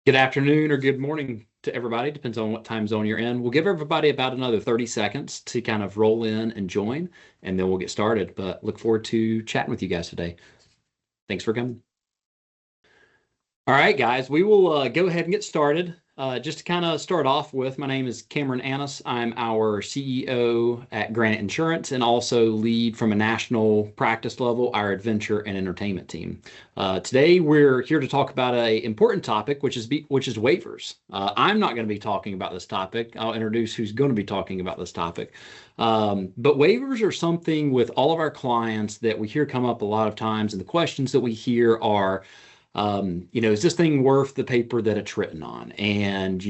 Good afternoon or good morning to everybody. Depends on what time zone you're in. We'll give everybody about another 30 seconds to kind of roll in and join, and then we'll get started. But look forward to chatting with you guys today. Thanks for coming. All right, guys, we will go ahead and get started. Just to kind of start off with, my name is Cameron Annis. I'm our CEO at Granite Insurance and also lead from a national practice level our adventure and entertainment team. Today, we're here to talk about an important topic, which is waivers. I'm not going to be talking about this topic. I'll introduce who's going to be talking about this topic. But waivers are something with all of our clients that we hear come up a lot of times, and the questions that we hear are, is this thing worth the paper that it's written on? And,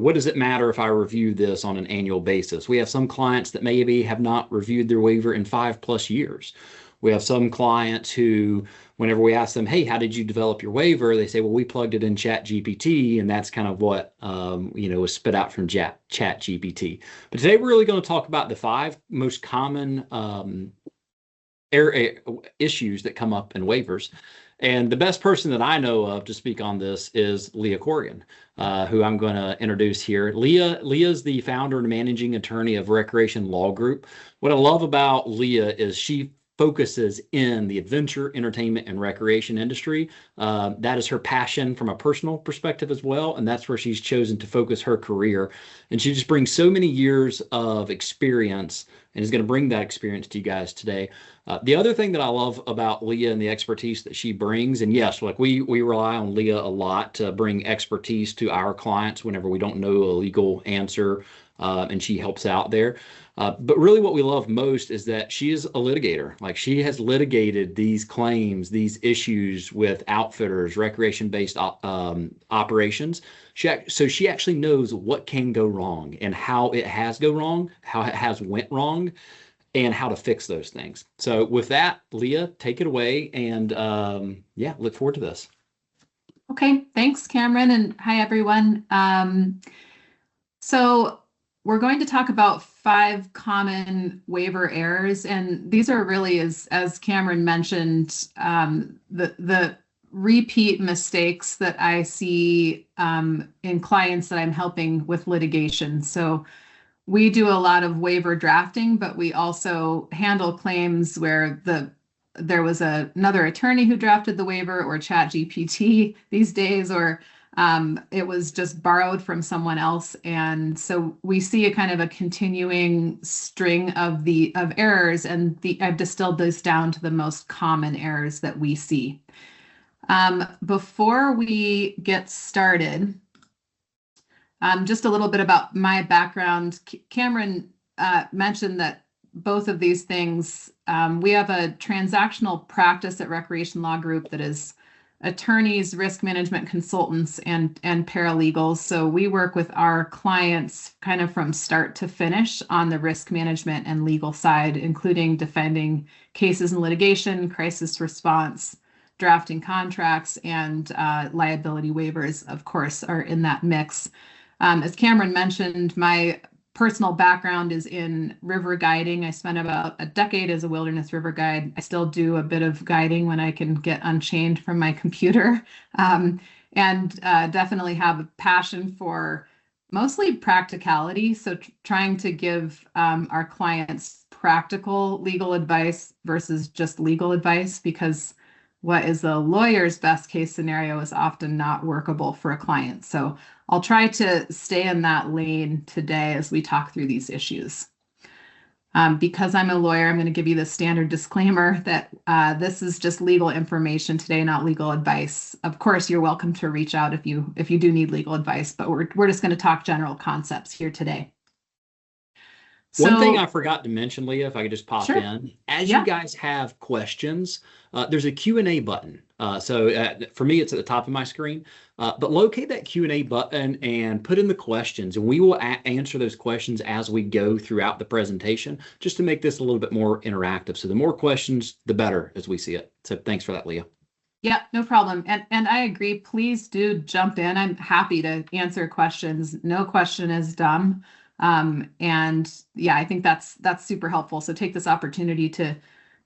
what does it matter if I review this on an annual basis? We have some clients that maybe have not reviewed their waiver in 5+ years. We have some clients who, whenever we ask them, hey, how did you develop your waiver? They say, well, we plugged it in Chat GPT, and that's kind of what, was spit out from Chat GPT. But today we're really going to talk about the 5 most common issues that come up in waivers. And the best person that I know of to speak on this is Leah Corrigan, who I'm going to introduce here. Leah's the founder and managing attorney of Recreation Law Group. What I love about Leah is she focuses in the adventure, entertainment, and recreation industry. That is her passion from a personal perspective as well, and that's where she's chosen to focus her career. And she just brings so many years of experience and is going to bring that experience to you guys today. The other thing that I love about Leah and the expertise that she brings, and yes, like we rely on Leah a lot to bring expertise to our clients whenever we don't know a legal answer, and she helps out there. But really what we love most is that she is a litigator. Like, she has litigated these claims, these issues with outfitters, recreation-based operations. So she actually knows what can go wrong and how it has go wrong, how it has went wrong, and how to fix those things. So with that, Leah, take it away, and look forward to this. Okay, thanks, Cameron, and hi, everyone. So we're going to talk about 5 common waiver errors, and these are really, as Cameron mentioned, the repeat mistakes that I see in clients that I'm helping with litigation. So we do a lot of waiver drafting, but we also handle claims where there was another attorney who drafted the waiver, or Chat GPT these days, or it was just borrowed from someone else. And so we see a kind of a continuing string of errors, and I've distilled this down to the most common errors that we see. Before we get started, just a little bit about my background. Cameron mentioned that both of these things, we have a transactional practice at Recreation Law Group that is attorneys, risk management consultants, and paralegals. So we work with our clients kind of from start to finish on the risk management and legal side, including defending cases in litigation, crisis response, drafting contracts, and liability waivers, of course, are in that mix. As Cameron mentioned, my personal background is in river guiding. I spent about a decade as a wilderness river guide. I still do a bit of guiding when I can get unchained from my computer, and definitely have a passion for mostly practicality. So trying to give our clients practical legal advice versus just legal advice, because what is the lawyer's best case scenario is often not workable for a client. So I'll try to stay in that lane today as we talk through these issues. Because I'm a lawyer, I'm going to give you the standard disclaimer that this is just legal information today, not legal advice. Of course, you're welcome to reach out if you do need legal advice, but we're just going to talk general concepts here today. One thing I forgot to mention, Leah, if I could just pop Sure. in, as you guys have questions, there's a Q&A button. For me, it's at the top of my screen. But locate that Q&A button and put in the questions, and we will answer those questions as we go throughout the presentation, just to make this a little bit more interactive. So the more questions, the better, as we see it. So thanks for that, Leah. Yeah, no problem. And I agree. Please do jump in. I'm happy to answer questions. No question is dumb. And yeah, I think that's super helpful. So take this opportunity to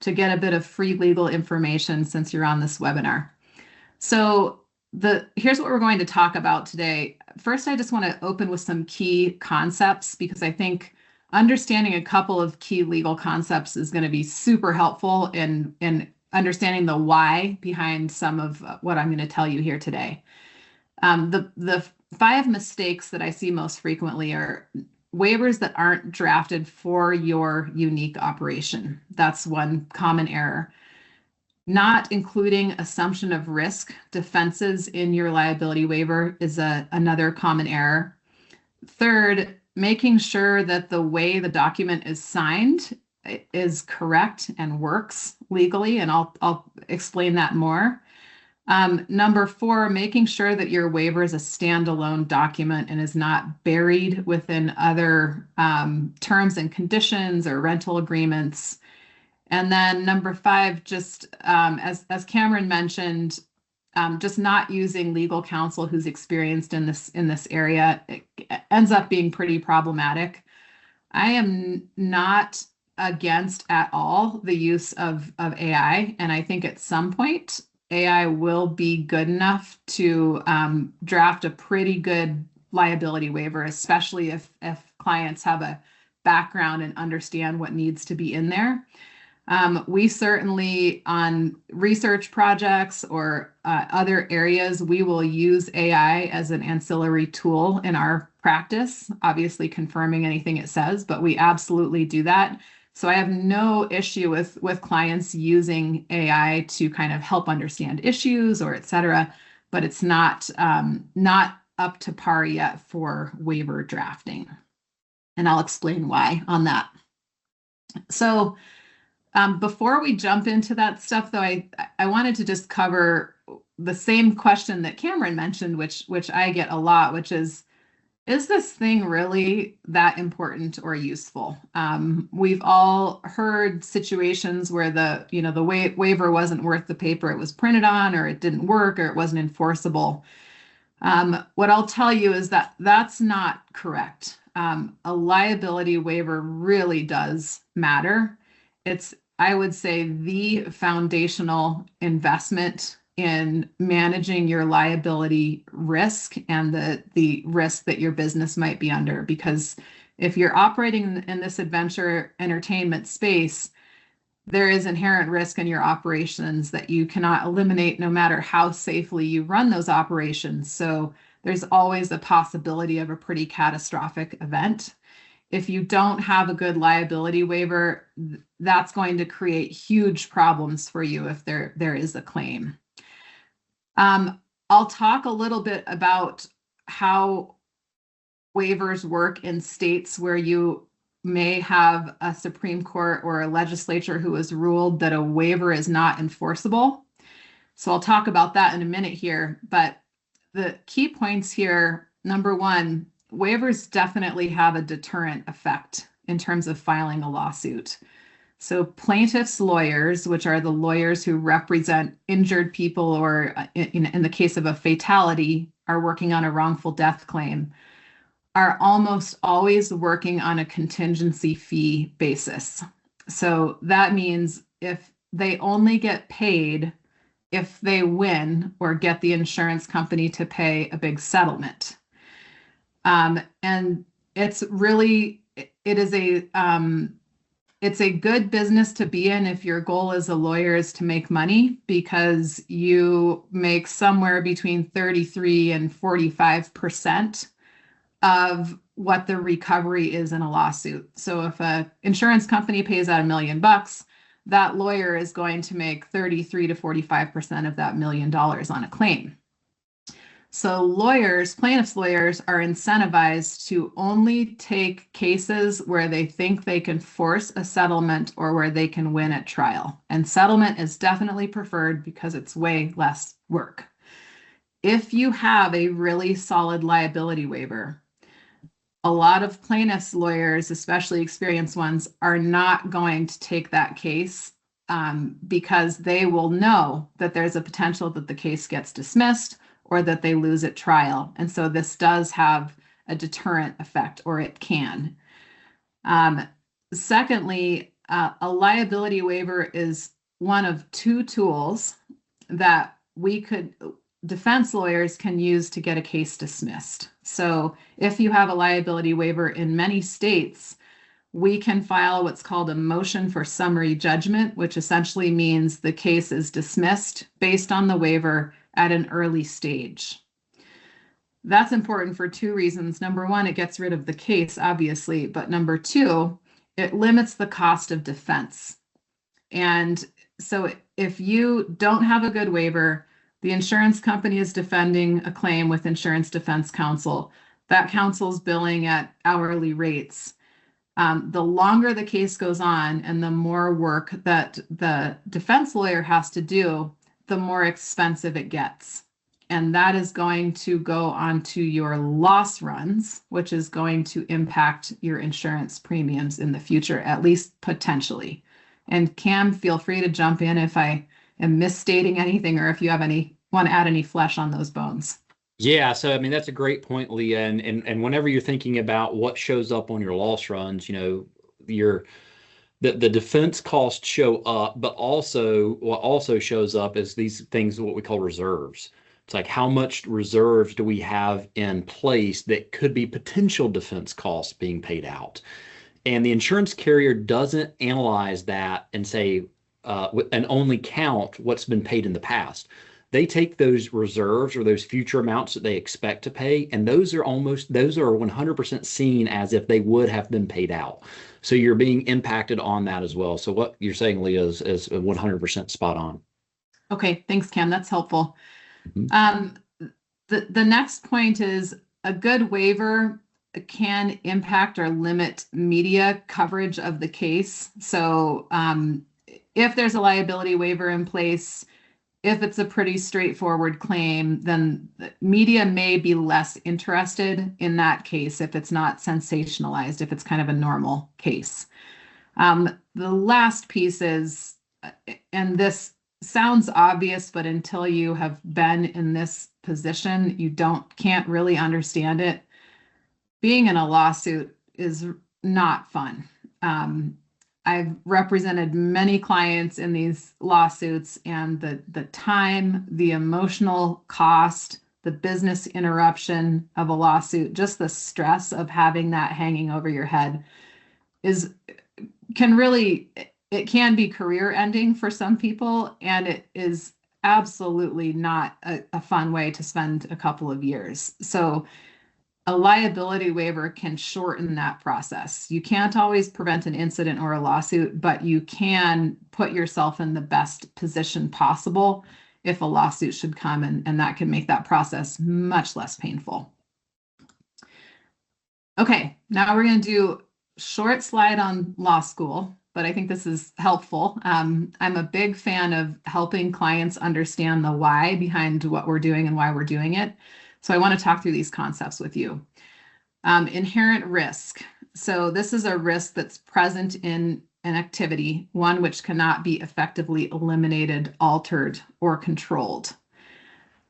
get a bit of free legal information since you're on this webinar. So here's what we're going to talk about today. First, I just want to open with some key concepts because I think understanding a couple of key legal concepts is going to be super helpful in understanding the why behind some of what I'm going to tell you here today. The 5 mistakes that I see most frequently are waivers that aren't drafted for your unique operation. That's one common error. Not including assumption of risk defenses in your liability waiver is another common error. Third, making sure that the way the document is signed is correct and works legally, and I'll explain that more. Number 4, making sure that your waiver is a standalone document and is not buried within other terms and conditions or rental agreements. And then number 5, just as Cameron mentioned, just not using legal counsel who's experienced in this area, it ends up being pretty problematic. I am not against at all the use of AI, and I think at some point AI will be good enough to draft a pretty good liability waiver, especially if clients have a background and understand what needs to be in there. We certainly, on research projects or other areas, we will use AI as an ancillary tool in our practice, obviously confirming anything it says, but we absolutely do that. So I have no issue with clients using AI to kind of help understand issues or et cetera, but it's not up to par yet for waiver drafting. And I'll explain why on that. So before we jump into that stuff, though, I wanted to just cover the same question that Cameron mentioned, which I get a lot, which is this thing really that important or useful? We've all heard situations where the waiver wasn't worth the paper it was printed on, or it didn't work, or it wasn't enforceable. What I'll tell you is that that's not correct. A liability waiver really does matter. It's, I would say, the foundational investment in managing your liability risk and the risk that your business might be under. Because if you're operating in this adventure entertainment space, there is inherent risk in your operations that you cannot eliminate no matter how safely you run those operations. So there's always a possibility of a pretty catastrophic event. If you don't have a good liability waiver, that's going to create huge problems for you if there is a claim. I'll talk a little bit about how waivers work in states where you may have a Supreme Court or a legislature who has ruled that a waiver is not enforceable. So I'll talk about that in a minute here, but the key points here, number 1, waivers definitely have a deterrent effect in terms of filing a lawsuit. So plaintiffs' lawyers, which are the lawyers who represent injured people or in the case of a fatality, are working on a wrongful death claim, are almost always working on a contingency fee basis. So that means if they only get paid if they win or get the insurance company to pay a big settlement. And it's really, it's a good business to be in if your goal as a lawyer is to make money, because you make somewhere between 33 and 45% of what the recovery is in a lawsuit. So if an insurance company pays out $1 million, that lawyer is going to make 33 to 45% of that $1 million on a claim. So plaintiffs' lawyers are incentivized to only take cases where they think they can force a settlement or where they can win at trial. And settlement is definitely preferred because it's way less work. If you have a really solid liability waiver, a lot of plaintiffs' lawyers, especially experienced ones, are not going to take that case because they will know that there's a potential that the case gets dismissed or that they lose at trial. And so this does have a deterrent effect, or it can. Secondly, a liability waiver is one of 2 tools that defense lawyers can use to get a case dismissed. So if you have a liability waiver in many states, we can file what's called a motion for summary judgment, which essentially means the case is dismissed based on the waiver at an early stage. That's important for two reasons. Number one, it gets rid of the case, obviously, but number two, it limits the cost of defense. And so if you don't have a good waiver, the insurance company is defending a claim with Insurance Defense Counsel. That counsel's billing at hourly rates. The longer the case goes on and the more work that the defense lawyer has to do, the more expensive it gets. And that is going to go onto your loss runs, which is going to impact your insurance premiums in the future, at least potentially. And Cam, feel free to jump in if I am misstating anything or if you have want to add any flesh on those bones. Yeah, so I mean that's a great point, Leah. And whenever you're thinking about what shows up on your loss runs, the defense costs show up, but also what also shows up is these things what we call reserves. It's like how much reserves do we have in place that could be potential defense costs being paid out. And the insurance carrier doesn't analyze that and say and only count what's been paid in the past. They take those reserves or those future amounts that they expect to pay, and those are 100% seen as if they would have been paid out. So you're being impacted on that as well. So what you're saying, Leah, is 100% spot on. Okay, thanks, Cam. That's helpful. Mm-hmm. The next point is a good waiver can impact or limit media coverage of the case. So if there's a liability waiver in place, if it's a pretty straightforward claim, then the media may be less interested in that case if it's not sensationalized, if it's kind of a normal case. The last piece is, and this sounds obvious, but until you have been in this position, you can't really understand it. Being in a lawsuit is not fun. I've represented many clients in these lawsuits, and the time, the emotional cost, the business interruption of a lawsuit, just the stress of having that hanging over your head it can be career ending for some people, and it is absolutely not a fun way to spend a couple of years. So a liability waiver can shorten that process. You can't always prevent an incident or a lawsuit, but you can put yourself in the best position possible if a lawsuit should come, and that can make that process much less painful. Okay, now we're going to do a short slide on law school, but I think this is helpful. I'm a big fan of helping clients understand the why behind what we're doing and why we're doing it. So I want to talk through these concepts with you. Inherent risk. So this is a risk that's present in an activity, one which cannot be effectively eliminated, altered, or controlled.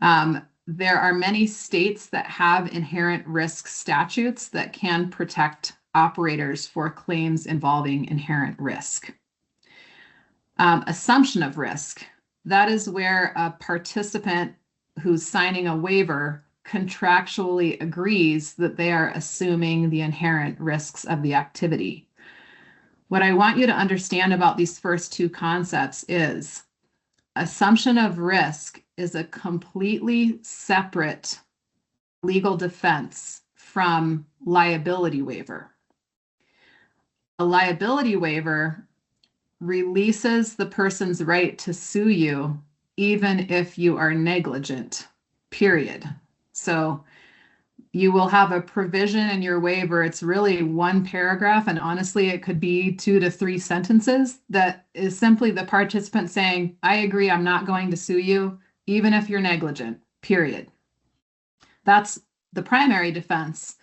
There are many states that have inherent risk statutes that can protect operators for claims involving inherent risk. Assumption of risk. That is where a participant who's signing a waiver contractually agrees that they are assuming the inherent risks of the activity. What I want you to understand about these first two concepts is assumption of risk is a completely separate legal defense from liability waiver. A liability waiver releases the person's right to sue you even if you are negligent, period. So you will have a provision in your waiver. It's really one paragraph, and honestly, it could be 2 to 3 sentences that is simply the participant saying, I agree, I'm not going to sue you, even if you're negligent, period. That's the primary defense,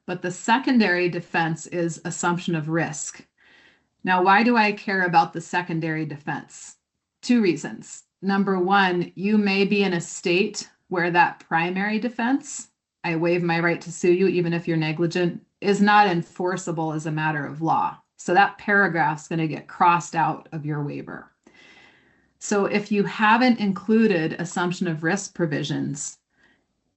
but the secondary defense is assumption of risk. Now, why do I care about the secondary defense? 2 reasons. Number one, you may be in a state where that primary defense, I waive my right to sue you even if you're negligent, is not enforceable as a matter of law. So that paragraph's going to get crossed out of your waiver. So if you haven't included assumption of risk provisions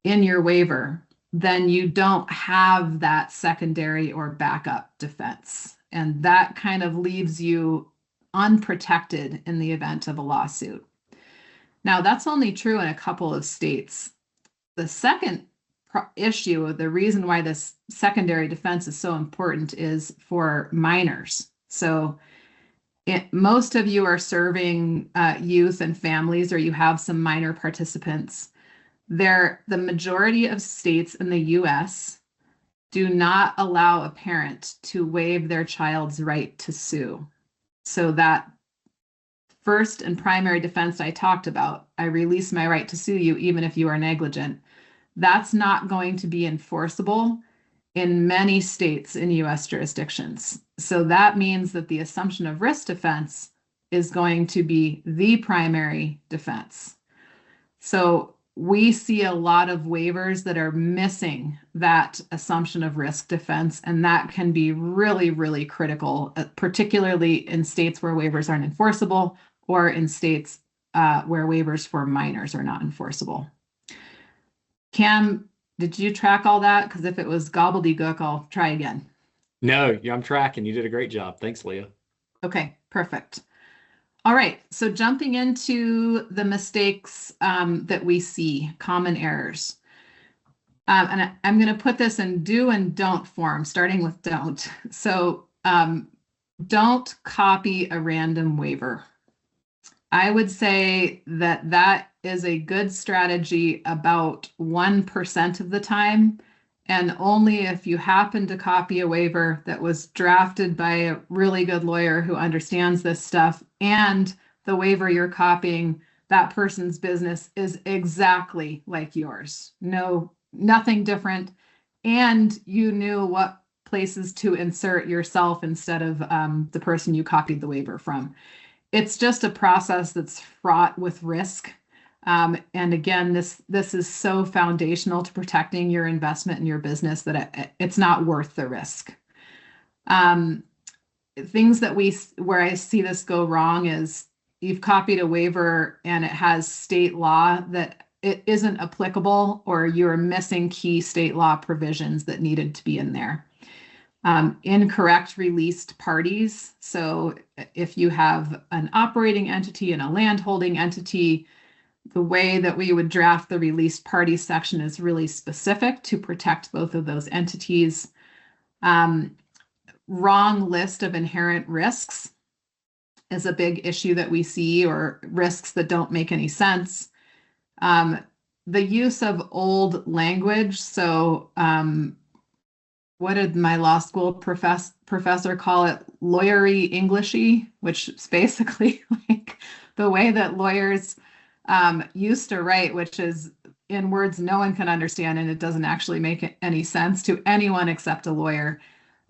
in your waiver, then you don't have that secondary or backup defense. And that kind of leaves you unprotected in the event of a lawsuit. Now, that's only true in a couple of states. The second issue, the reason why this secondary defense is so important is for minors. So most of you are serving youth and families, or you have some minor participants. The majority of states in the US do not allow a parent to waive their child's right to sue. So that first and primary defense I talked about, I release my right to sue you even if you are negligent, that's not going to be enforceable in many states in US jurisdictions. So that means that the assumption of risk defense is going to be the primary defense. So we see a lot of waivers that are missing that assumption of risk defense, and that can be really, really critical, particularly in states where waivers aren't enforceable or in states where waivers for minors are not enforceable. Cam, did you track all that? Because if it was gobbledygook, I'll try again. No, I'm tracking. You did a great job. Thanks, Leah. Okay, perfect. All right, so jumping into the mistakes that we see, common errors. And I'm going to put this in do and don't form, starting with don't. So don't copy a random waiver. I would say that that is a good strategy about 1% of the time. And only if you happen to copy a waiver that was drafted by a really good lawyer who understands this stuff, and the waiver you're copying, that person's business is exactly like yours. No, nothing different. And you knew what places to insert yourself instead of the person you copied the waiver from. It's just a process that's fraught with risk. And again, this is so foundational to protecting your investment in your business that it's not worth the risk. Things that where I see this go wrong is you've copied a waiver and it has state law that it isn't applicable, or you're missing key state law provisions that needed to be in there. Incorrect released parties. So if you have an operating entity and a landholding entity, the way that we would draft the released party section is really specific to protect both of those entities. Wrong list of inherent risks is a big issue that we see, or risks that don't make any sense. The use of old language. So what did my law school professor call it? Lawyery Englishy, which is basically like the way that lawyers used to write, which is in words no one can understand, and it doesn't actually make any sense to anyone except a lawyer.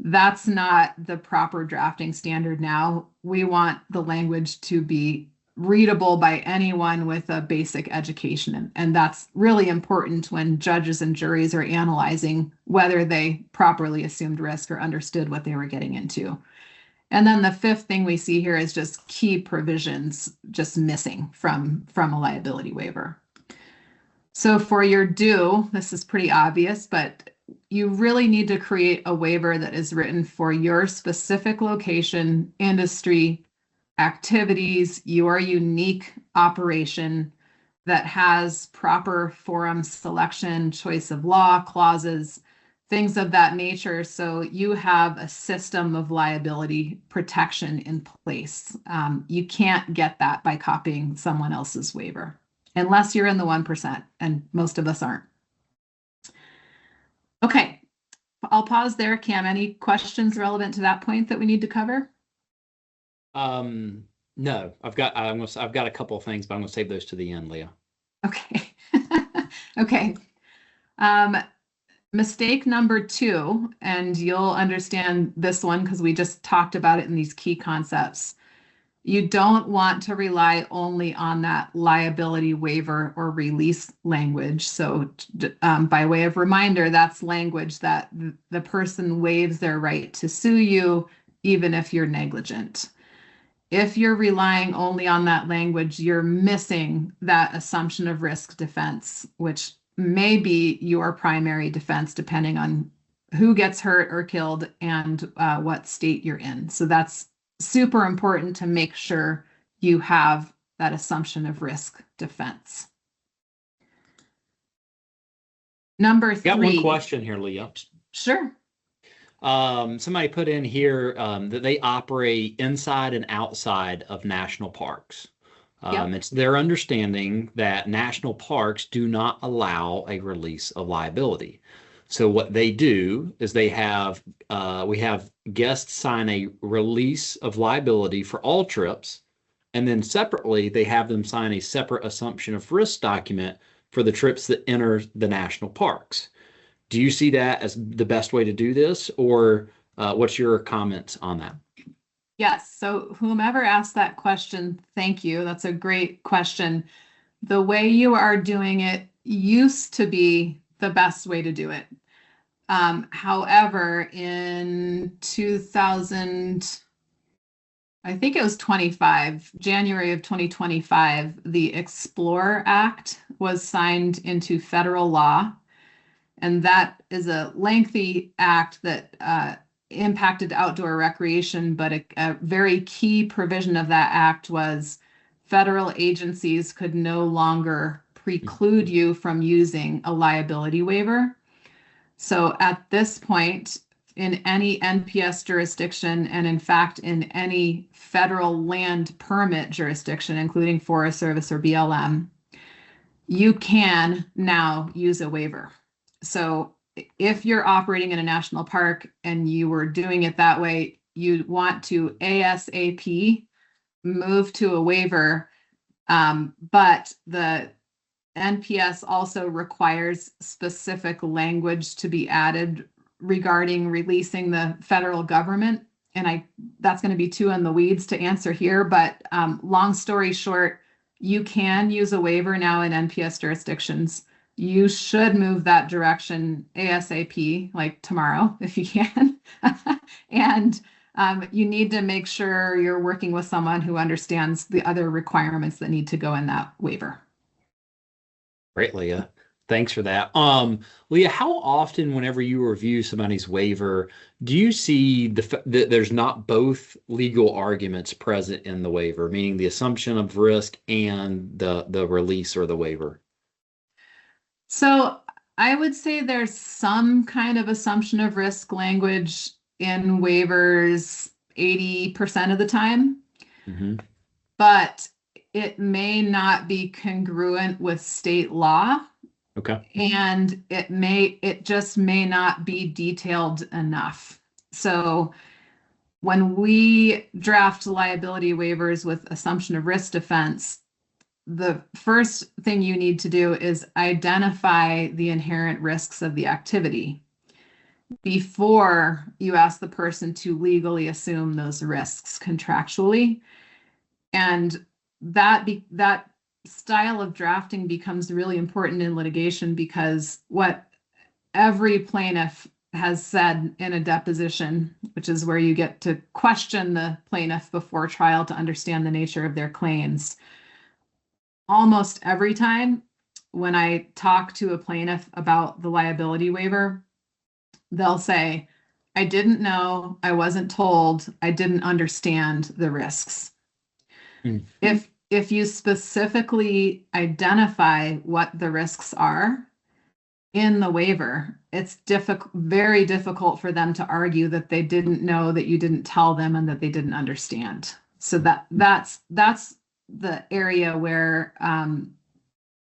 That's not the proper drafting standard now. We want the language to be readable by anyone with a basic education. And that's really important when judges and juries are analyzing whether they properly assumed risk or understood what they were getting into. And then the fifth thing we see here is just key provisions just missing from a liability waiver. So for your do, this is pretty obvious, but you really need to create a waiver that is written for your specific location, industry, activities, your unique operation, that has proper forum selection, choice of law clauses, things of that nature. So you have a system of liability protection in place. You can't get that by copying someone else's waiver, unless you're in the 1%, and most of us aren't. Okay, I'll pause there. Cam, any questions relevant to that point that we need to cover? No, I've got a couple of things, but I'm gonna save those to the end, Leah. Okay. Okay. Mistake number 2, and you'll understand this one because we just talked about it in these key concepts. You don't want to rely only on that liability waiver or release language. So by way of reminder, that's language that the person waives their right to sue you, even if you're negligent. if you're relying only on that language, you're missing that assumption of risk defense, which may be your primary defense depending on who gets hurt or killed and what state you're in. So that's super important to make sure you have that assumption of risk defense. Number three. Got one question here, Leah. Sure. Somebody put in here that they operate inside and outside of national parks. Yep. It's their understanding that national parks do not allow a release of liability. So what they do is we have guests sign a release of liability for all trips, and then separately they have them sign a separate assumption of risk document for the trips that enter the national parks. Do you see that as the best way to do this, or what's your comments on that? Yes. So whomever asked that question, thank you. That's a great question. The way you are doing it used to be the best way to do it. However, in 2000, I think it was January of 2025, the Explore Act was signed into federal law. And that is a lengthy act that impacted outdoor recreation, but a very key provision of that act was federal agencies could no longer preclude you from using a liability waiver. So at this point, in any NPS jurisdiction, and in fact, in any federal land permit jurisdiction, including Forest Service or BLM, you can now use a waiver. So if you're operating in a national park and you were doing it that way, you want to ASAP move to a waiver. But the NPS also requires specific language to be added regarding releasing the federal government. And that's going to be too in the weeds to answer here, but long story short, you can use a waiver now in NPS jurisdictions. You should move that direction ASAP, like tomorrow, if you can. And you need to make sure you're working with someone who understands the other requirements that need to go in that waiver. Great, Leah. Thanks for that. Leah, how often, whenever you review somebody's waiver, do you see that there's not both legal arguments present in the waiver, meaning the assumption of risk and the release or the waiver? So I would say there's some kind of assumption of risk language in waivers 80% of the time, but it may not be congruent with state law. Okay. And it just may not be detailed enough. So when we draft liability waivers with assumption of risk defense, the first thing you need to do is identify the inherent risks of the activity before you ask the person to legally assume those risks contractually. And that style of drafting becomes really important in litigation, because what every plaintiff has said in a deposition, which is where you get to question the plaintiff before trial to understand the nature of their claims. Almost every time when I talk to a plaintiff about the liability waiver, they'll say, I didn't know, I wasn't told, I didn't understand the risks. If you specifically identify what the risks are in the waiver, it's very difficult for them to argue that they didn't know, that you didn't tell them, and that they didn't understand. So that's the area where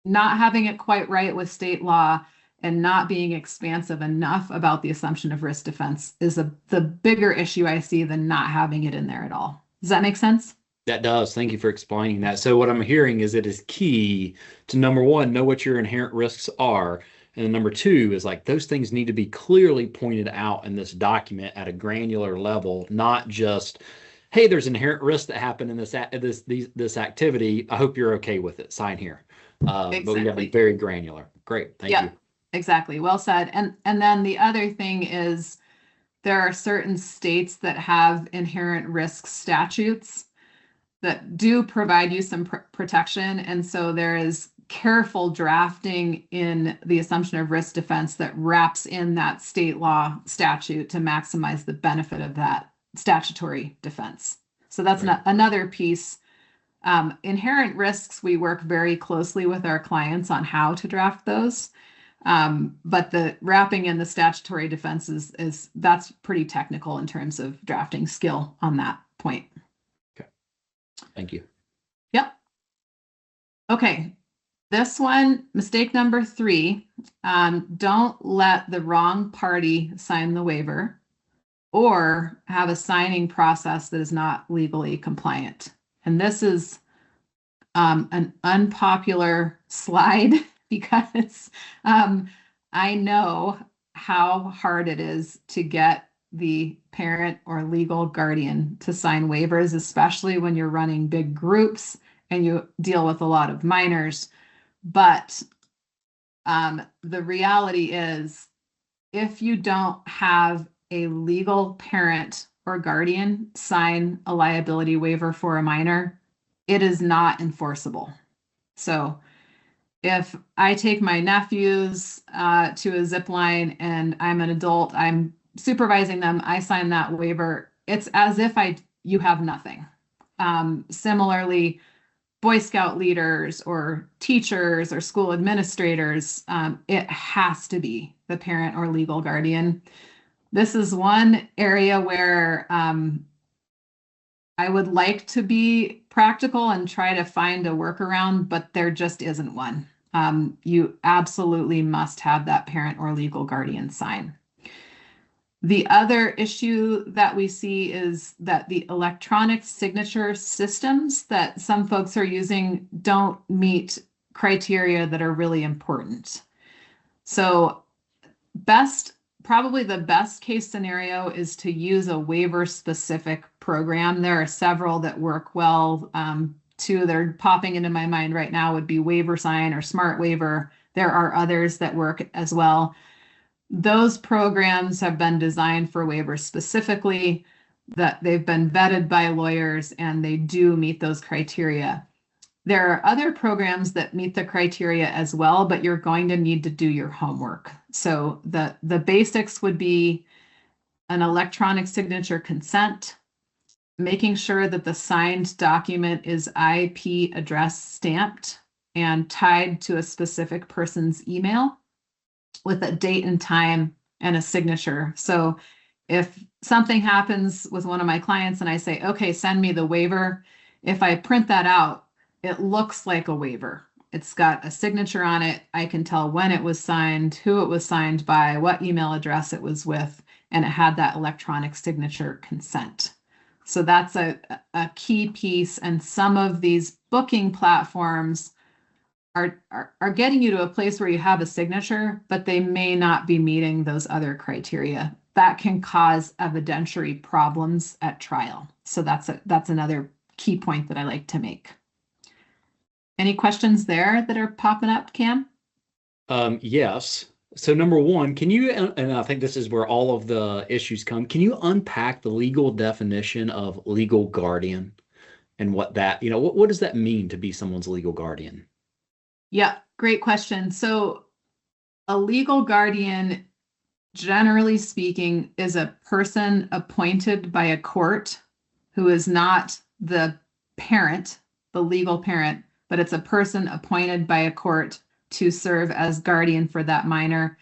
not having it quite right with state law and not being expansive enough about the assumption of risk defense is the bigger issue I see than not having it in there at all. Does that make sense? That does. Thank you for explaining that. So what I'm hearing is it is key to, number one, know what your inherent risks are. And then number two is like those things need to be clearly pointed out in this document at a granular level, not just, hey, there's inherent risks that happen in this activity. I hope you're okay with it. Sign here. Exactly. But we got to be very granular. Great. Thank you. Exactly. Well said. And then the other thing is there are certain states that have inherent risk statutes. that do provide you some protection. And so there is careful drafting in the assumption of risk defense that wraps in that state law statute to maximize the benefit of that statutory defense. So that's Right. another piece. Inherent risks, we work very closely with our clients on how to draft those. But the wrapping in the statutory defense is that's pretty technical in terms of drafting skill on that point. Okay. Thank you. Yep. Okay. This one, mistake number 3, don't let the wrong party sign the waiver or have a signing process that is not legally compliant. And this is an unpopular slide because I know how hard it is to get the parent or legal guardian to sign waivers, especially when you're running big groups and you deal with a lot of minors. But the reality is, if you don't have a legal parent or guardian sign a liability waiver for a minor, it is not enforceable. So if I take my nephews to a zip line and I'm an adult, I'm supervising them, I sign that waiver, it's as if you have nothing. Similarly, Boy Scout leaders or teachers or school administrators, it has to be the parent or legal guardian. This is one area where I would like to be practical and try to find a workaround, but there just isn't one. You absolutely must have that parent or legal guardian sign. The other issue that we see is that the electronic signature systems that some folks are using don't meet criteria that are really important. So probably the best case scenario is to use a waiver specific program. There are several that work well. Two that are popping into my mind right now would be Waiver Sign or Smart Waiver. There are others that work as well. Those programs have been designed for waivers specifically, that they've been vetted by lawyers and they do meet those criteria. There are other programs that meet the criteria as well, but you're going to need to do your homework. So the basics would be an electronic signature consent, making sure that the signed document is IP address stamped and tied to a specific person's email with a date and time and a signature. So if something happens with one of my clients and I say, okay, send me the waiver, if I print that out, it looks like a waiver. It's got a signature on it. I can tell when it was signed, who it was signed by, what email address it was with, and it had that electronic signature consent. So that's a key piece. And some of these booking platforms are getting you to a place where you have a signature, but they may not be meeting those other criteria. That can cause evidentiary problems at trial. So that's another key point that I like to make. Any questions there that are popping up, Cam? Yes. So number one, can you, and I think this is where all of the issues come, can you unpack the legal definition of legal guardian and what that, what does that mean to be someone's legal guardian? Yeah, great question. So a legal guardian, generally speaking, is a person appointed by a court who is not the parent, the legal parent, but it's a person appointed by a court to serve as guardian for that minor.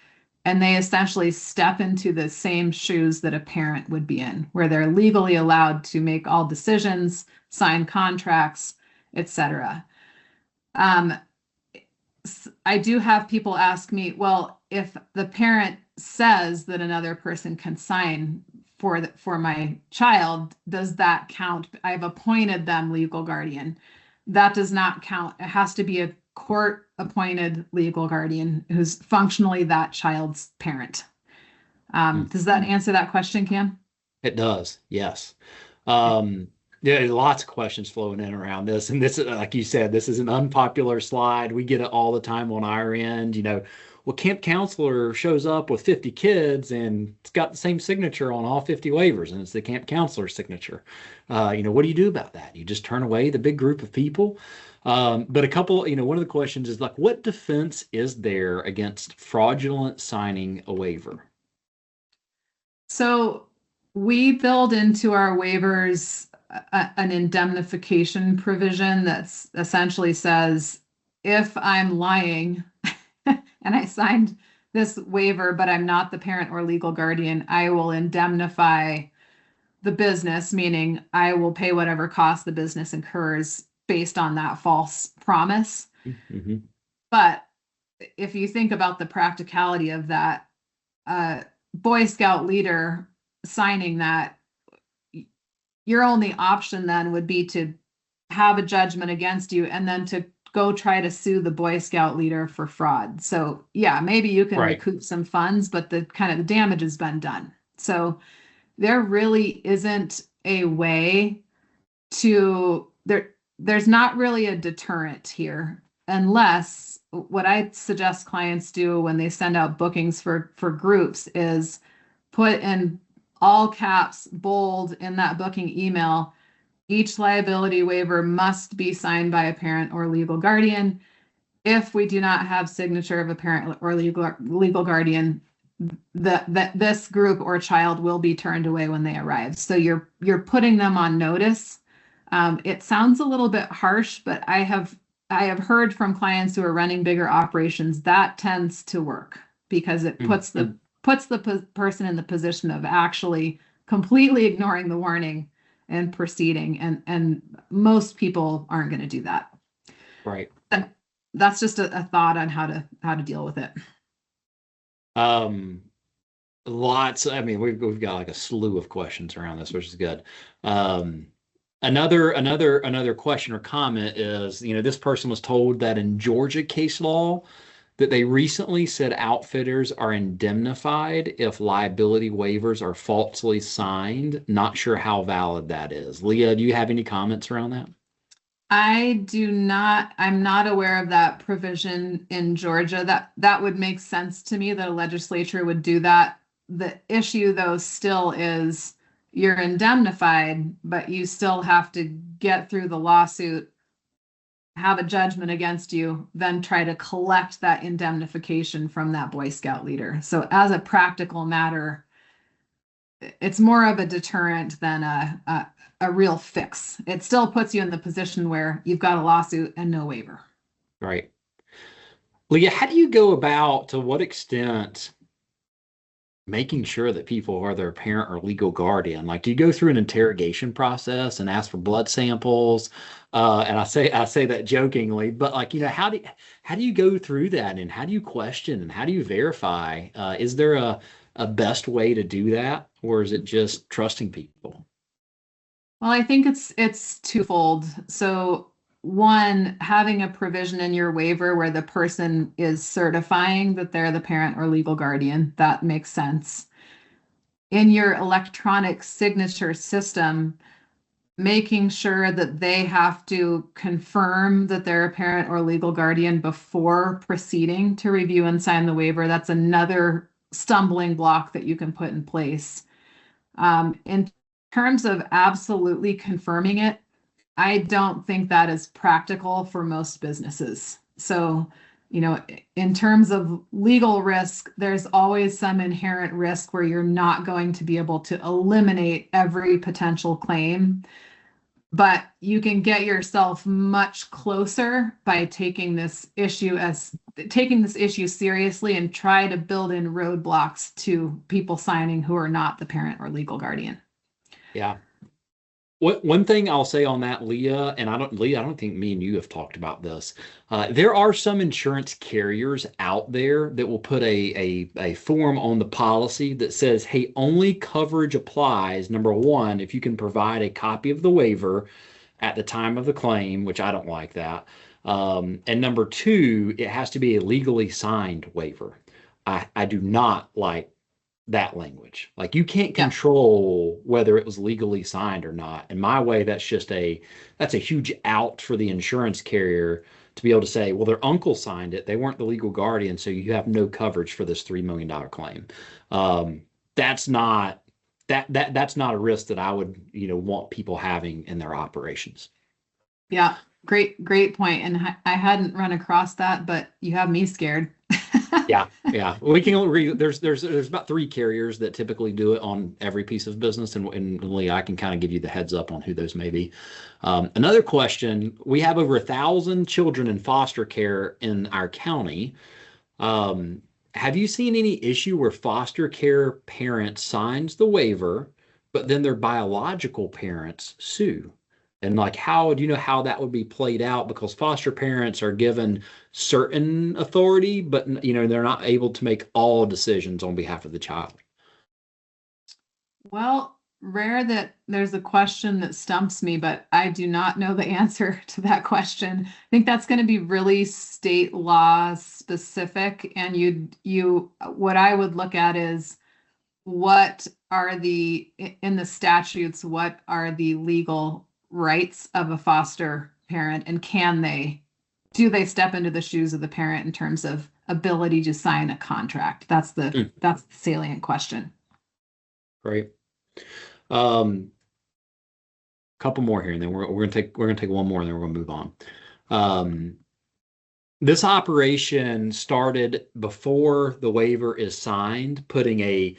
And they essentially step into the same shoes that a parent would be in, where they're legally allowed to make all decisions, sign contracts, etc. I do have people ask me, well, if the parent says that another person can sign for my child, does that count? I've appointed them legal guardian. That does not count. It has to be a court-appointed legal guardian who's functionally that child's parent. Does that answer that question, Cam? It does, yes. Yeah, lots of questions flowing in around this. And this, like you said, this is an unpopular slide. We get it all the time on our end. well, camp counselor shows up with 50 kids and it's got the same signature on all 50 waivers, and it's the camp counselor signature. What do you do about that? You just turn away the big group of people. But a couple, one of the questions is like, what defense is there against fraudulent signing a waiver? So we build into our waivers an indemnification provision that's essentially says, if I'm lying and I signed this waiver, but I'm not the parent or legal guardian, I will indemnify the business, meaning I will pay whatever cost the business incurs based on that false promise. Mm-hmm. But if you think about the practicality of that, Boy Scout leader signing that, your only option then would be to have a judgment against you and then to go try to sue the Boy Scout leader for fraud. So yeah, maybe you can recoup some funds, but the kind of the damage has been done. So there really isn't a way there's not really a deterrent here, unless what I suggest clients do when they send out bookings for groups is put in all caps, bold in that booking email, each liability waiver must be signed by a parent or legal guardian. If we do not have signature of a parent or legal guardian, that this group or child will be turned away when they arrive. So you're putting them on notice. It sounds a little bit harsh, but I have heard from clients who are running bigger operations that tends to work because it puts the person in the position of actually completely ignoring the warning and proceeding, and most people aren't going to do that. Right. That's just a thought on how to deal with it. Lots. I mean, we've got like a slew of questions around this, which is good. Another question or comment is, this person was told that in Georgia case law that they recently said outfitters are indemnified if liability waivers are falsely signed. Not sure how valid that is. Leah, do you have any comments around that? I do not. I'm not aware of that provision in Georgia. That would make sense to me that a legislature would do that. The issue, though, still is you're indemnified, but you still have to get through the lawsuit, have a judgment against you, then try to collect that indemnification from that Boy Scout leader. So as a practical matter, it's more of a deterrent than a real fix. It still puts you in the position where you've got a lawsuit and no waiver. Right. Leah, how do you go about, to what extent, making sure that people are their parent or legal guardian? Like, do you go through an interrogation process and ask for blood samples? And I say that jokingly, but like, how do you go through that, and how do you question, and how do you verify? Is there a best way to do that, or is it just trusting people? Well, I think it's twofold. So one, having a provision in your waiver where the person is certifying that they're the parent or legal guardian, that makes sense. In your electronic signature system, making sure that they have to confirm that they're a parent or legal guardian before proceeding to review and sign the waiver, that's another stumbling block that you can put in place. In terms of absolutely confirming it, I don't think that is practical for most businesses. So, in terms of legal risk, there's always some inherent risk where you're not going to be able to eliminate every potential claim, but you can get yourself much closer by taking this issue seriously and try to build in roadblocks to people signing who are not the parent or legal guardian. Yeah. One thing I'll say on that, Leah, Leah, I don't think me and you have talked about this. There are some insurance carriers out there that will put a form on the policy that says, hey, only coverage applies, number one, if you can provide a copy of the waiver at the time of the claim, which I don't like that. And number two, it has to be a legally signed waiver. I do not like that language. Like, you can't control whether it was legally signed or not. In my way, that's a huge out for the insurance carrier to be able to say, well, their uncle signed it. They weren't the legal guardian, so you have no coverage for this $3 million claim. That's not that's not a risk that I would, want people having in their operations. Yeah, great point. And I hadn't run across that, but you have me scared. Yeah. We can agree. There's about 3 carriers that typically do it on every piece of business, and Lee, I can kind of give you the heads up on who those may be. Another question: we have over 1,000 children in foster care in our county. Have you seen any issue where foster care parent signs the waiver, but then their biological parents sue? And like, how do you know how that would be played out? Because foster parents are given certain authority, but they're not able to make all decisions on behalf of the child. Well, rare that there's a question that stumps me, but I do not know the answer to that question. I think that's going to be really state law specific. And what I would look at is what are in the statutes, what are the legal rights of a foster parent, and do they step into the shoes of the parent in terms of ability to sign a contract? That's the salient question. Great. Couple more here, and then we're gonna take one more, and then we're gonna move on. This operation started before the waiver is signed, putting a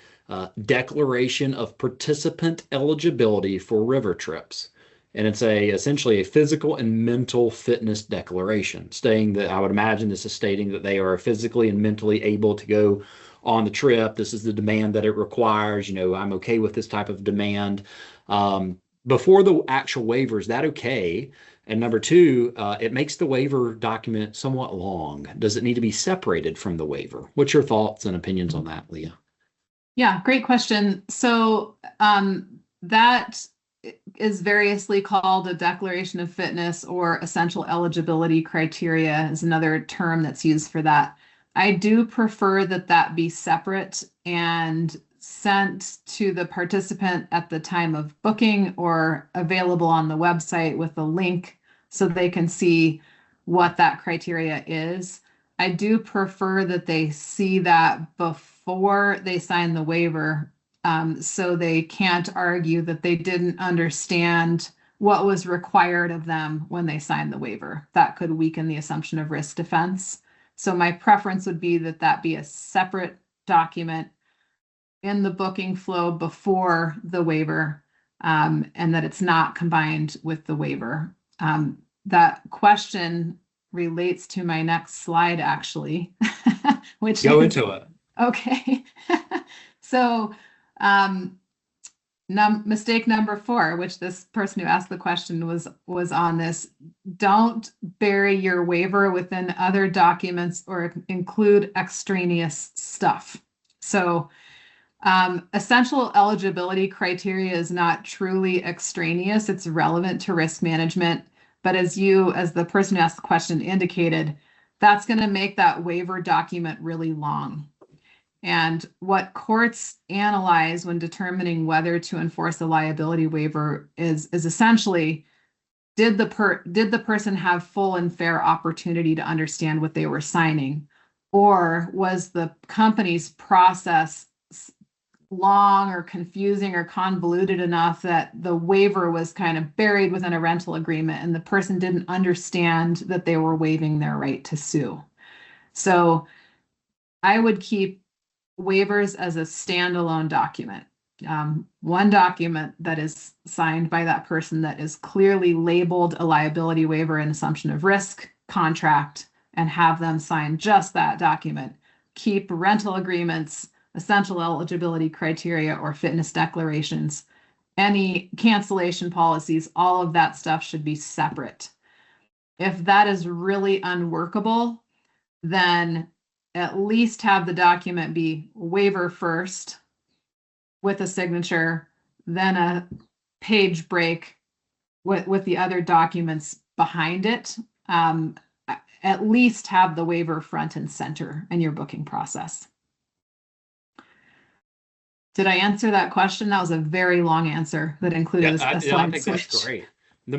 declaration of participant eligibility for river trips. And it's essentially a physical and mental fitness declaration, stating that, I would imagine this is stating that they are physically and mentally able to go on the trip. This is the demand that it requires. I'm okay with this type of demand. Before the actual waiver, is that okay? And number 2, it makes the waiver document somewhat long. Does it need to be separated from the waiver? What's your thoughts and opinions on that, Leah? Yeah, great question. So that is variously called a declaration of fitness, or essential eligibility criteria is another term that's used for that. I do prefer that be separate and sent to the participant at the time of booking, or available on the website with a link so they can see what that criteria is. I do prefer that they see that before they sign the waiver, so they can't argue that they didn't understand what was required of them when they signed the waiver. That could weaken the assumption of risk defense. So my preference would be that be a separate document in the booking flow before the waiver, and that it's not combined with the waiver. That question relates to my next slide, actually. Which Go into it. Okay. So mistake number 4, which this person who asked the question was on this: don't bury your waiver within other documents or include extraneous stuff. So essential eligibility criteria is not truly extraneous. It's relevant to risk management. But as the person who asked the question indicated, that's going to make that waiver document really long. And what courts analyze when determining whether to enforce a liability waiver is essentially, did the person have full and fair opportunity to understand what they were signing? Or was the company's process long or confusing or convoluted enough that the waiver was kind of buried within a rental agreement and the person didn't understand that they were waiving their right to sue? So I would keep waivers as a standalone document. One document that is signed by that person that is clearly labeled a liability waiver and assumption of risk contract, and have them sign just that document. Keep rental agreements, essential eligibility criteria, or fitness declarations, any cancellation policies, all of that stuff should be separate. If that is really unworkable, then at least have the document be waiver first with a signature, then a page break with the other documents behind it. At least have the waiver front and center in your booking process. Did I answer that question? That was a very long answer that included a slide I think switch. that's great. The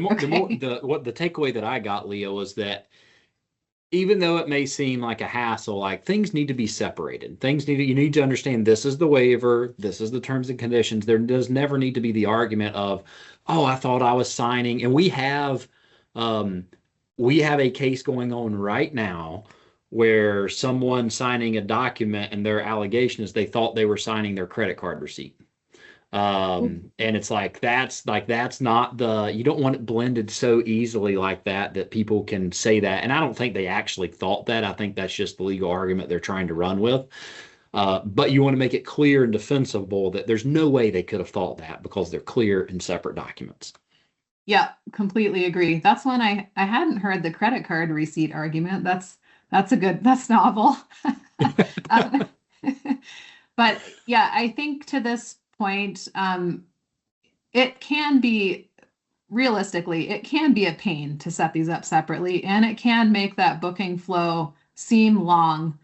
takeaway that I got, Leah, was that even though it may seem like a hassle, like things need to be separated. You need to understand this is the waiver, this is the terms and conditions. There does never need to be the argument of, oh, I thought I was signing. And um, we have a case going on right now where someone signing a document and their allegation is they thought they were signing their credit card receipt. And it's like that's not you don't want it blended so easily like that people can say that. And I don't think they actually thought that. I think that's just the legal argument they're trying to run with. But you want to make it clear and defensible that there's no way they could have thought that because they're clear in separate documents. Yeah, completely agree. That's one I hadn't heard, the credit card receipt argument. That's novel. Um, but yeah, I think to this point, it can be realistically, it can be a pain to set these up separately, and it can make that booking flow seem long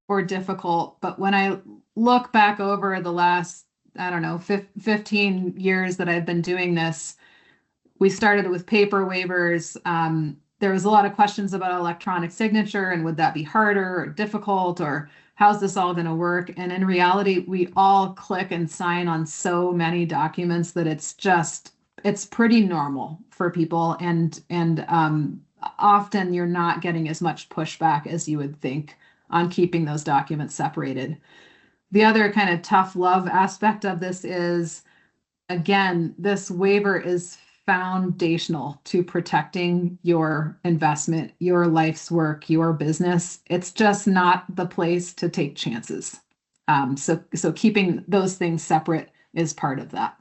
or difficult. But when I look back over the last, I don't know, 15 years that I've been doing this, we started with paper waivers. There was a lot of questions about electronic signature and would that be harder or difficult, or how's this all going to work? And in reality, we all click and sign on so many documents that it's pretty normal for people. And often you're not getting as much pushback as you would think on keeping those documents separated. The other kind of tough love aspect of this is, again, this waiver is foundational to protecting your investment, your life's work, your business. It's just not the place to take chances. So keeping those things separate is part of that.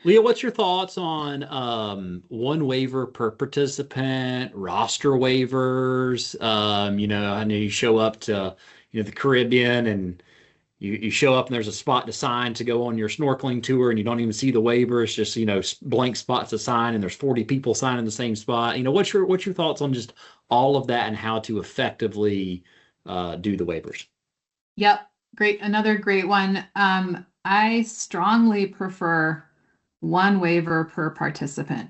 Leah, what's your thoughts on one waiver per participant, roster waivers? I know you show up to the Caribbean and you show up and there's a spot to sign to go on your snorkeling tour and you don't even see the waiver. It's just, blank spots to sign and there's 40 people signing the same spot. What's your thoughts on just all of that and how to effectively do the waivers? Yep. Great. Another great one. I strongly prefer one waiver per participant.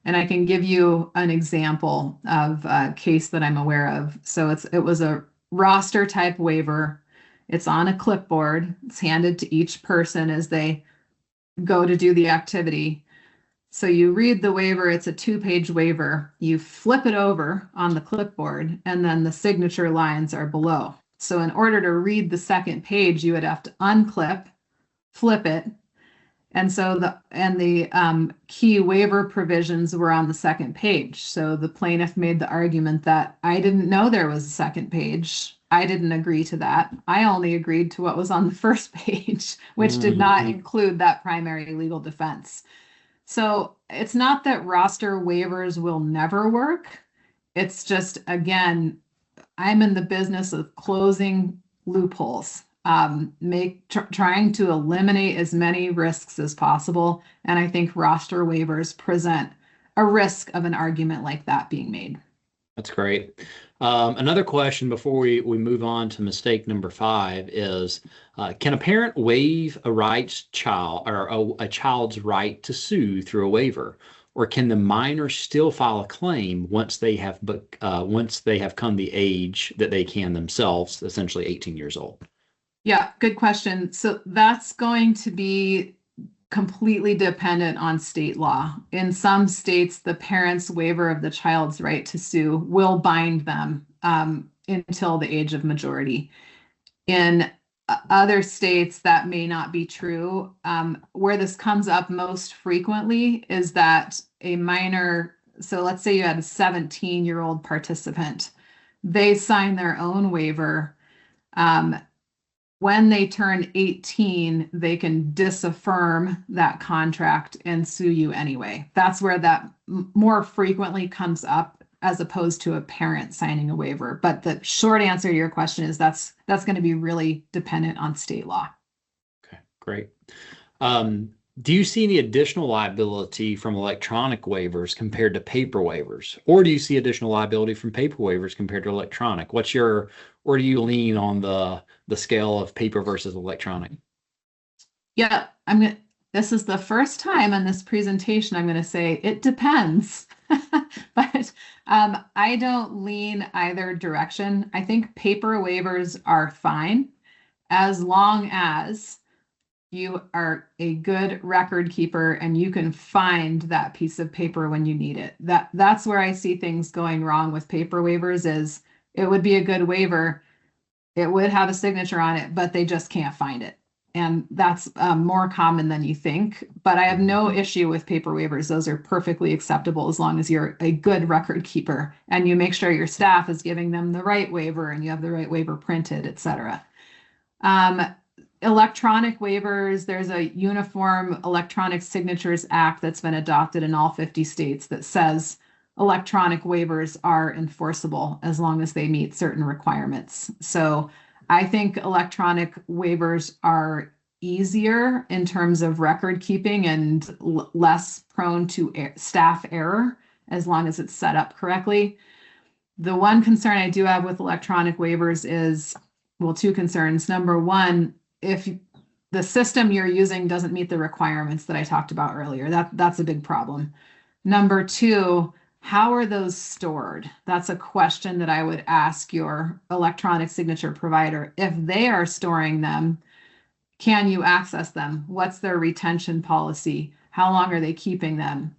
And I can give you an example of a case that I'm aware of. So it was a roster type waiver. It's on a clipboard. It's handed to each person as they go to do the activity. So you read the waiver. It's a 2-page waiver. You flip it over on the clipboard, and then the signature lines are below. So in order to read the second page, you would have to unclip, flip it. And so the key waiver provisions were on the second page. So the plaintiff made the argument that I didn't know there was a second page. I didn't agree to that. I only agreed to what was on the first page, which did not include that primary legal defense. So it's not that roster waivers will never work. It's just, again, I'm in the business of closing loopholes, trying to eliminate as many risks as possible. And I think roster waivers present a risk of an argument like that being made. That's great. Another question before we move on to mistake number 5 is, can a parent waive a child's right to sue through a waiver, or can the minor still file a claim once they have come the age that they can themselves, essentially 18 years old? Yeah, good question. So that's going to be completely dependent on state law. In some states, the parent's waiver of the child's right to sue will bind them until the age of majority. In other states, that may not be true. Where this comes up most frequently is that a minor, so let's say you had a 17-year-old participant, they sign their own waiver. When they turn 18, they can disaffirm that contract and sue you anyway. That's where that more frequently comes up, as opposed to a parent signing a waiver. But the short answer to your question is that's going to be really dependent on state law. Okay, great. Do you see any additional liability from electronic waivers compared to paper waivers? Or do you see additional liability from paper waivers compared to electronic? Where do you lean on the scale of paper versus electronic? Yeah, this is the first time in this presentation I'm going to say it depends. But I don't lean either direction. I think paper waivers are fine as long as you are a good record keeper and you can find that piece of paper when you need it. That's where I see things going wrong with paper waivers is it would be a good waiver. It would have a signature on it, but they just can't find it. And that's more common than you think. But I have no issue with paper waivers. Those are perfectly acceptable as long as you're a good record keeper and you make sure your staff is giving them the right waiver and you have the right waiver printed, et cetera. Electronic waivers, there's a Uniform Electronic Signatures Act that's been adopted in all 50 states that says electronic waivers are enforceable as long as they meet certain requirements. So I think electronic waivers are easier in terms of record keeping and less prone to staff error as long as it's set up correctly. The one concern I do have with electronic waivers is, well, two concerns. Number one, if the system you're using doesn't meet the requirements that I talked about earlier, that's a big problem. Number two, how are those stored? That's a question that I would ask your electronic signature provider. If they are storing them, can you access them? What's their retention policy? How long are they keeping them?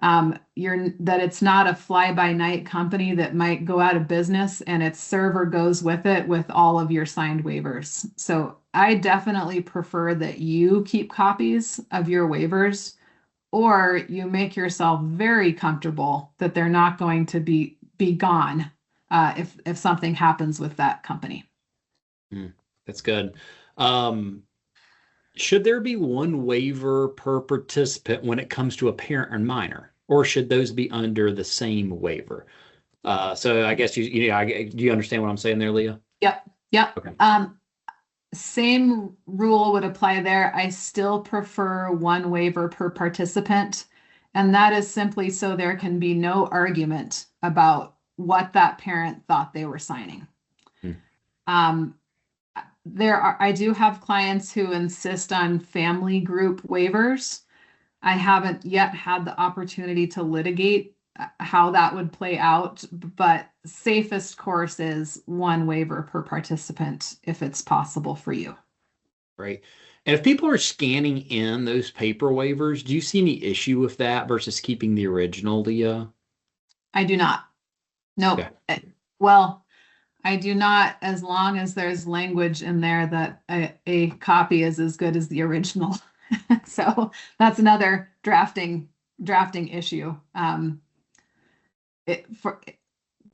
That it's not a fly-by-night company that might go out of business and its server goes with it with all of your signed waivers. So I definitely prefer that you keep copies of your waivers, or you make yourself very comfortable that they're not going to be gone if something happens with that company. That's good. Should there be one waiver per participant when it comes to a parent and minor, or should those be under the same waiver? So I guess do you understand what I'm saying there, Leah? Yep. Okay. Same rule would apply there. I still prefer one waiver per participant, and that is simply so there can be no argument about what that parent thought they were signing. I do have clients who insist on family group waivers. I haven't yet had the opportunity to litigate how that would play out, but safest course is one waiver per participant if it's possible for you. Right. And if people are scanning in those paper waivers, do you see any issue with that versus keeping the original, Leah? I do not. Nope. Okay. Well, I do not, as long as there's language in there that a copy is as good as the original. So that's another drafting issue.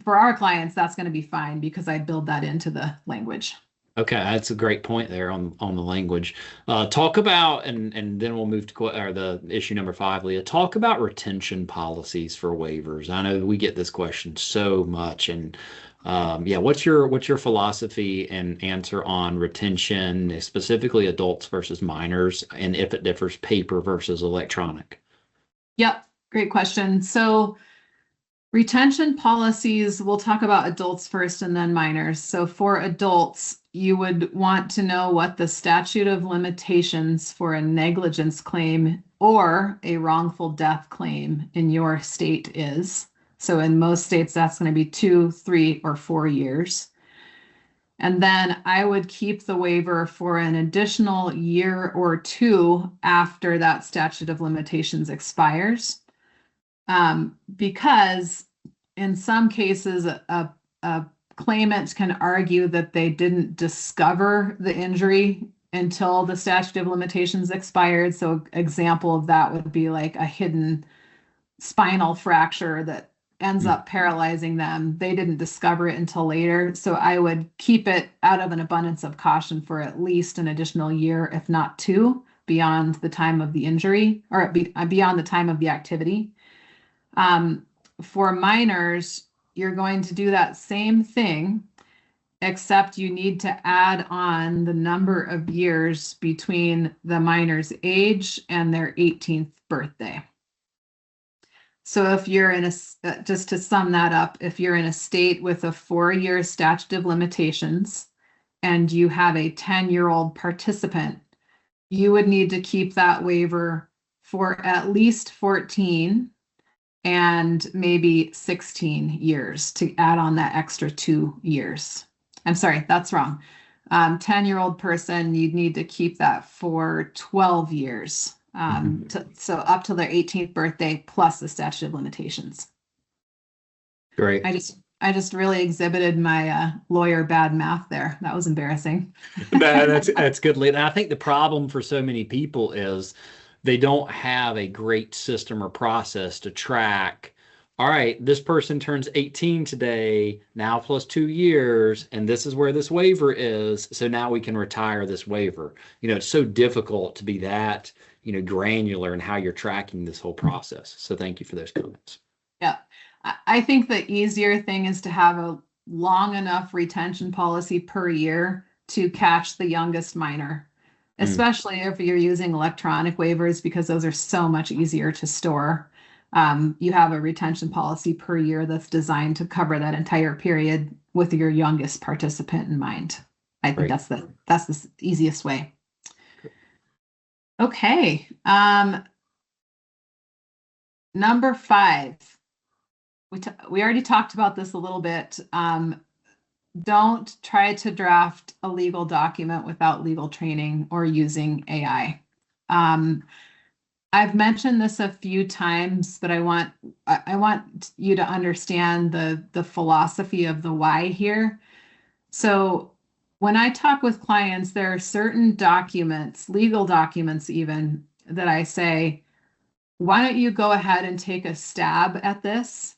For our clients, that's going to be fine because I build that into the language. Okay, that's a great point there on the language. Talk about, and then we'll move to the issue number 5, Leah. Talk about retention policies for waivers. I know we get this question so much, and what's your philosophy and answer on retention, specifically adults versus minors, and if it differs paper versus electronic? Yep, great question. So retention policies, we'll talk about adults first and then minors. So for adults, you would want to know what the statute of limitations for a negligence claim or a wrongful death claim in your state is. So in most states, that's going to be 2, 3, or 4 years. And then I would keep the waiver for an additional year or 2 after that statute of limitations expires. Because in some cases, a claimant can argue that they didn't discover the injury until the statute of limitations expired. So example of that would be like a hidden spinal fracture that ends up paralyzing them. They didn't discover it until later. So I would keep it out of an abundance of caution for at least an additional year, if not 2, beyond the time of the injury or beyond the time of the activity. For minors, you're going to do that same thing, except you need to add on the number of years between the minor's age and their 18th birthday. So if you're in just to sum that up, if you're in a state with a 4-year statute of limitations and you have a 10-year-old participant, you would need to keep that waiver for at least 14 and maybe 16 years to add on that extra 2 years. I'm sorry, that's wrong. 10-year-old person, you'd need to keep that for 12 years. So up to their 18th birthday plus the statute of limitations. Great. I just really exhibited my lawyer bad math there. That was embarrassing. That's good, Leah. And I think the problem for so many people is they don't have a great system or process to track. All right, this person turns 18 today, now plus 2 years, and this is where this waiver is. So now we can retire this waiver. It's so difficult to be that, granular in how you're tracking this whole process. So thank you for those comments. Yeah. I think the easier thing is to have a long enough retention policy per year to catch the youngest minor, especially if you're using electronic waivers, because those are so much easier to store. You have a retention policy per year that's designed to cover that entire period with your youngest participant in mind. I think that's the easiest way. Okay. Number 5. We already talked about this a little bit. Don't try to draft a legal document without legal training or using AI. I've mentioned this a few times, but I want you to understand the philosophy of the why here. So when I talk with clients, there are certain documents, legal documents even, that I say, why don't you go ahead and take a stab at this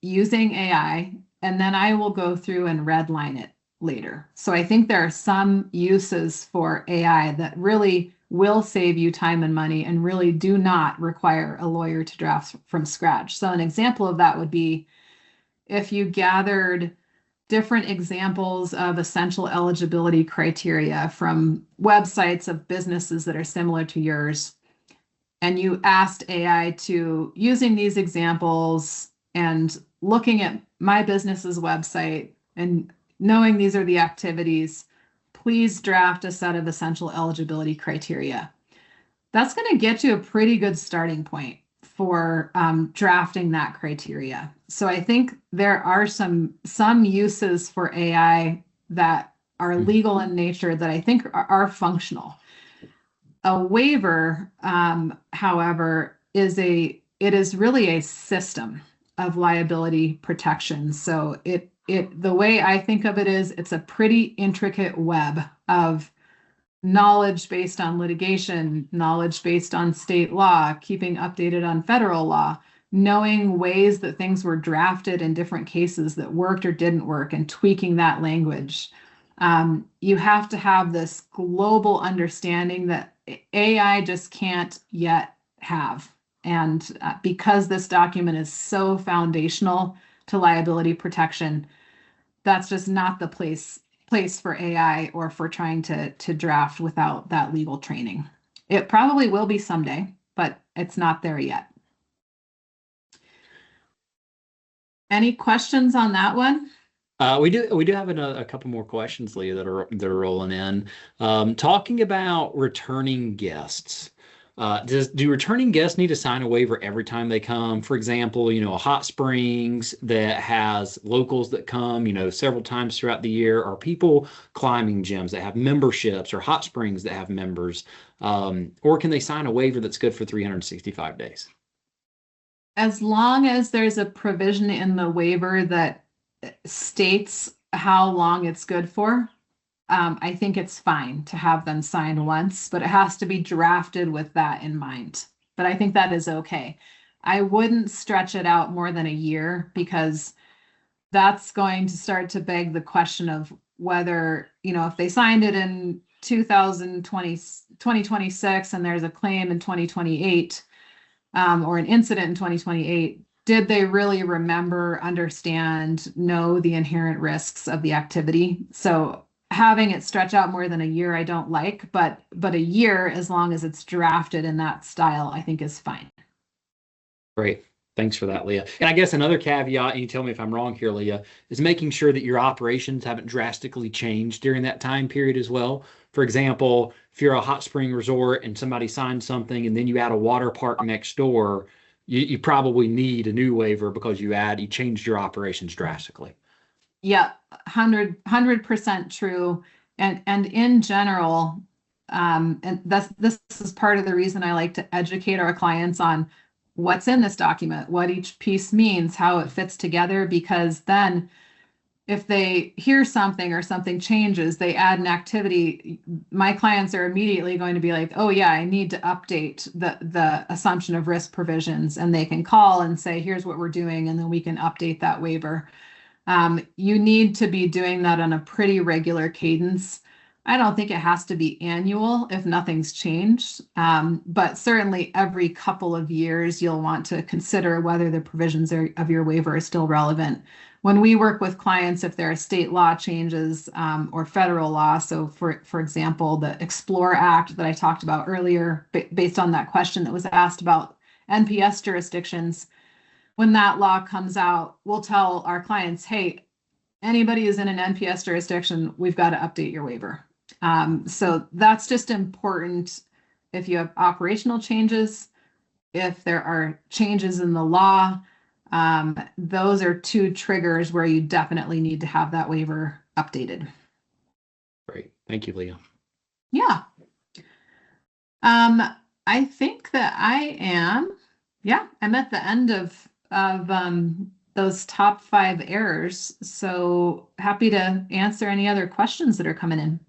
using AI, and then I will go through and redline it later. So I think there are some uses for AI that really will save you time and money and really do not require a lawyer to draft from scratch. So an example of that would be if you gathered different examples of essential eligibility criteria from websites of businesses that are similar to yours, and you asked AI to, using these examples and looking at my business's website and knowing these are the activities, please draft a set of essential eligibility criteria. That's going to get you a pretty good starting point for drafting that criteria. So I think there are some uses for AI that are legal in nature that I think are functional. A waiver, however, it is really a system of liability protection. So the way I think of it is it's a pretty intricate web of knowledge based on litigation, knowledge based on state law, keeping updated on federal law, knowing ways that things were drafted in different cases that worked or didn't work, and tweaking that language. You have to have this global understanding that AI just can't yet have. And because this document is so foundational to liability protection, that's just not the place for AI or for trying to draft without that legal training. It probably will be someday, but it's not there yet. Any questions on that one? We do have a couple more questions, Leah, that are rolling in. Talking about returning guests. Do returning guests need to sign a waiver every time they come? For example, a hot springs that has locals that come, several times throughout the year, or people climbing gyms that have memberships, or hot springs that have members, or can they sign a waiver that's good for 365 days? As long as there's a provision in the waiver that states how long it's good for, I think it's fine to have them sign once, but it has to be drafted with that in mind. But I think that is okay. I wouldn't stretch it out more than a year, because that's going to start to beg the question of whether, if they signed it in 2026 and there's a claim in 2028, or an incident in 2028, did they really remember, understand, know the inherent risks of the activity? So having it stretch out more than a year, I don't like, but a year, as long as it's drafted in that style, I think is fine. Great. Thanks for that, Leah. And I guess another caveat, and you tell me if I'm wrong here, Leah, is making sure that your operations haven't drastically changed during that time period as well. For example, if you're a hot spring resort and somebody signs something and then you add a water park next door, you probably need a new waiver because you changed your operations drastically. Yeah, 100% true. And in general, and this is part of the reason I like to educate our clients on what's in this document, what each piece means, how it fits together, because then if they hear something or something changes, they add an activity, my clients are immediately going to be like, oh yeah, I need to update the assumption of risk provisions, and they can call and say, here's what we're doing, and then we can update that waiver. You need to be doing that on a pretty regular cadence. I don't think it has to be annual if nothing's changed, but certainly every couple of years you'll want to consider whether the provisions of your waiver are still relevant. When we work with clients, if there are state law changes or federal law, so for example, the Explore Act that I talked about earlier, based on that question that was asked about NPS jurisdictions, when that law comes out, we'll tell our clients, hey, anybody who's in an NPS jurisdiction, we've got to update your waiver. So that's just important if you have operational changes, if there are changes in the law. Those are two triggers where you definitely need to have that waiver updated. Great. Thank you, Leah. Yeah. I think that I'm at the end of those top 5 errors. So happy to answer any other questions that are coming in.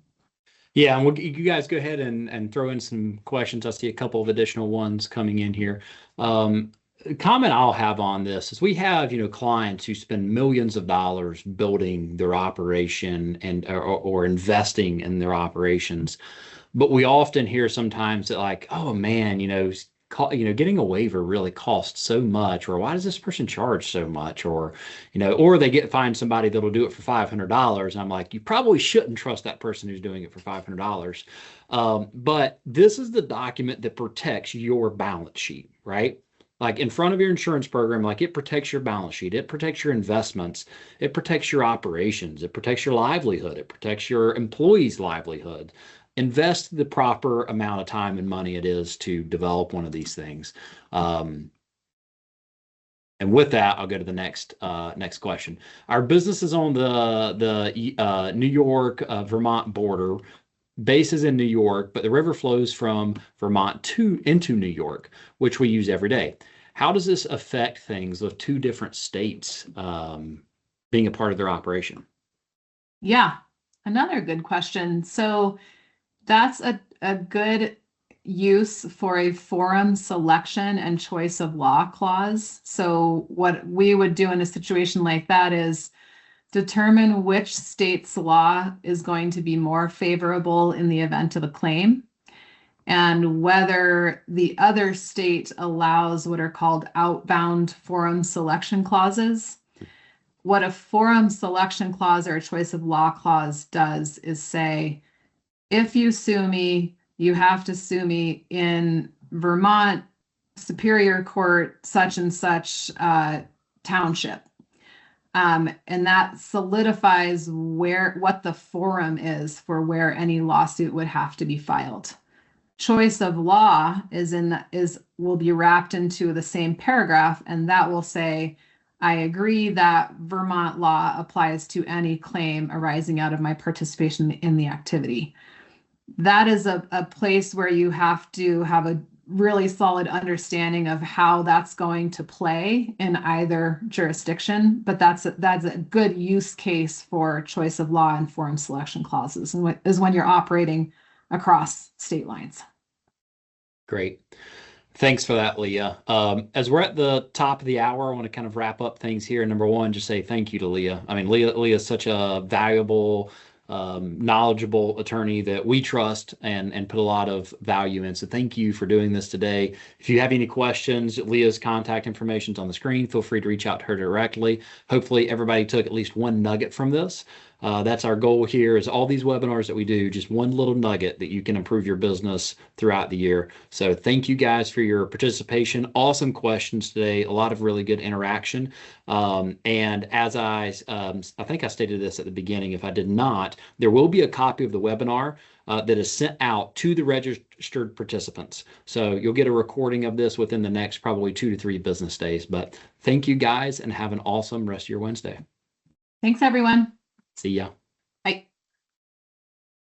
Yeah, and you guys go ahead and throw in some questions. I see a couple of additional ones coming in here. Comment I'll have on this is we have, clients who spend millions of dollars building their operation or investing in their operations. But we often hear sometimes that like, oh man, getting a waiver really costs so much, or why does this person charge so much? Or, or they find somebody that'll do it for $500. And I'm like, you probably shouldn't trust that person who's doing it for $500. But this is the document that protects your balance sheet, right? Like in front of your insurance program, like it protects your balance sheet, it protects your investments, it protects your operations, it protects your livelihood, it protects your employees' livelihood. Invest the proper amount of time and money it is to develop one of these things. And with that, I'll go to the next question. Our business is on the New York Vermont border. Base is in New York, but the river flows from Vermont into New York, which we use every day. How does this affect things with 2 different states being a part of their operation? Yeah, another good question. So that's a good use for a forum selection and choice of law clause. So what we would do in a situation like that is determine which state's law is going to be more favorable in the event of a claim, and whether the other state allows what are called outbound forum selection clauses. What a forum selection clause or a choice of law clause does is say, if you sue me, you have to sue me in Vermont Superior Court, such and such township. And that solidifies what the forum is for where any lawsuit would have to be filed. Choice of law will be wrapped into the same paragraph, and that will say, I agree that Vermont law applies to any claim arising out of my participation in the activity. That is a place where you have to have a really solid understanding of how that's going to play in either jurisdiction, but that's a good use case for choice of law and forum selection clauses, and is when you're operating across state lines. Great. Thanks for that, Leah. As we're at the top of the hour, I want to kind of wrap up things here. Number one, just say thank you to Leah. I mean, Leah is such a valuable, knowledgeable attorney that we trust and put a lot of value in. So thank you for doing this today. If you have any questions, Leah's contact information is on the screen. Feel free to reach out to her directly. Hopefully everybody took at least one nugget from this. That's our goal here, is all these webinars that we do, just one little nugget that you can improve your business throughout the year. So thank you guys for your participation. Awesome questions today. A lot of really good interaction. And as I think I stated this at the beginning, if I did not, there will be a copy of the webinar that is sent out to the registered participants. So you'll get a recording of this within the next probably 2 to 3 business days. But thank you guys and have an awesome rest of your Wednesday. Thanks, everyone. See ya.